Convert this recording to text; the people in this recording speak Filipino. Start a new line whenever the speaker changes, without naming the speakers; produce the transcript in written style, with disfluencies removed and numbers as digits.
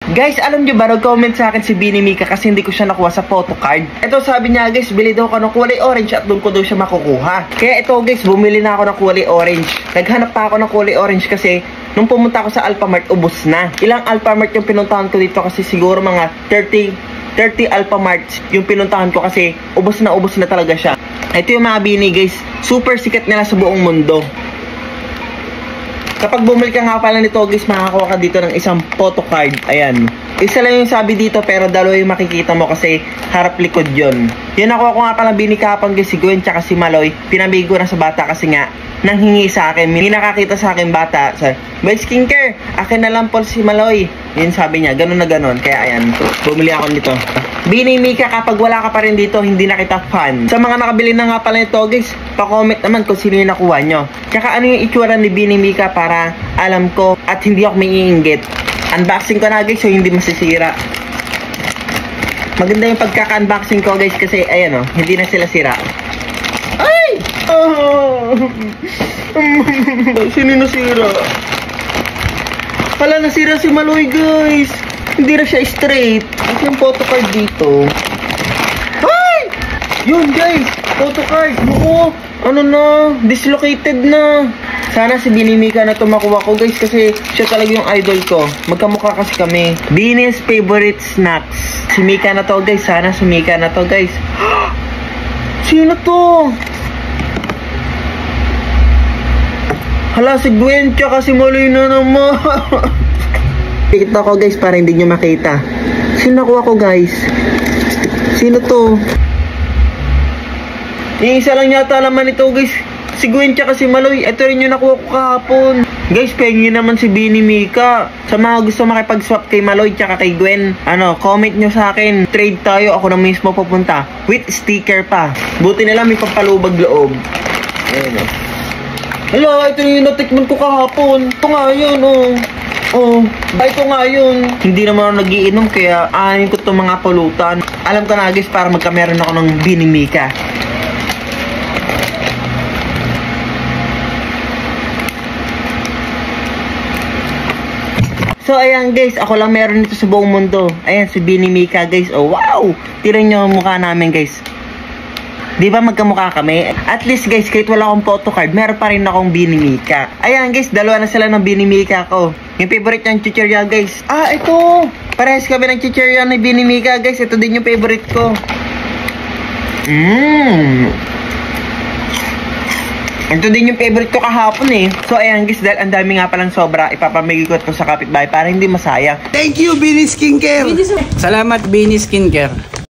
Guys, alam nyo ba, nag-comment sa akin si Bini Mika kasi hindi ko siya nakuha sa photo card. Ito, sabi niya guys, bili daw ako ng kulay orange at doon ko daw siya makukuha. Kaya ito guys, bumili na ako ng kulay orange. Naghanap pa ako ng kulay orange kasi nung pumunta ako sa Alphamart, ubos na. Ilang Alphamart yung pinuntahan ko dito kasi siguro mga 30 Alphamarts yung pinuntahan ko kasi ubos na talaga siya. Ito yung mga Bini guys, super sikat nila sa buong mundo. Kapag bumili ka nga pala nito guys, makakuha ka dito ng isang photo card. Ayan. Isa lang yung sabi dito pero dalawa yung makikita mo kasi harap likod yun. Yun, nakuha ko nga pala Bini kahapon guys, si Gwen tsaka si Maloy. Pinabigay ko na sa bata kasi nga nanghingi sa akin. May nakakita sa akin bata. By skincare, akin na lang po si Maloy. Yun sabi niya, ganun na ganun. Kaya ayan, bumili ako nito. Bini Mika, kapag wala ka pa rin dito, hindi na kita fan. Sa mga nakabili na nga pala nito guys, pa-comment naman kung sino yung nakuha nyo. Tsaka ano yung itsura ni Bini Mika para alam ko at hindi ako may iinggit. Unboxing ko na guys so hindi masisira. Maganda yung pagkaka-unboxing ko guys kasi ayan o, hindi na sila sira. Ay! Oh! Sino nasira? Pala nasira si Maloy guys. Hindi na siya straight. Ito yung photo card dito. Ay! Yun guys, photo card. Oo, ano na, dislocated na. Sana si Bini Mika na tumakuha ko guys kasi siya talaga yung idol ko. Magkamukha kasi kami. Bini's favorite snacks. Si Mika na to guys, sana si Mika na to guys. Sino to? Hala, si Gwen tsaka si Maloy na naman. Kita ko guys para hindi nyo makita. Sino nakuha ko guys? Sino to? Yung isa lang yata laman ito guys. Si Gwen tsaka si Maloy. Ito rin yung nakuha ko kahapon. Guys, pengi naman si Bini Mika. Sa mga gusto makipag-swap kay Maloy tsaka kay Gwen, comment nyo sa akin. Trade tayo, ako na mismo pupunta. With sticker pa. Buti nila may pampalubag loob. Ayan o. Hala, ito yung natikman ko kahapon. Ito nga yun oh. Oh, ito nga yun. Hindi naman ako nagiinom kaya aanin ko itong mga pulutan. Alam ko na guys para magkameron ako ng Bini Mika. So ayan guys, ako lang meron nito sa buong mundo. Ayan si Bini Mika guys. Oh wow! Tiran nyo ang mukha namin guys. Di ba magkamukha kami? At least guys, kahit wala akong photo card, meron pa rin akong Bini Mika. Ayan guys, dalawa na sila ng Bini Mika ko. Yung favorite niyang chichirya guys. Ah, ito! Parehas kami ng chichirya ni Bini Mika guys. Ito din yung favorite ko. Ito din yung favorite ko kahapon eh. So ayan guys, dahil ang dami nga palang sobra, ipapamigay ko ito sa kapitbahay para hindi masayang.
Thank you, Bini Skincare!
Salamat, Bini Skincare.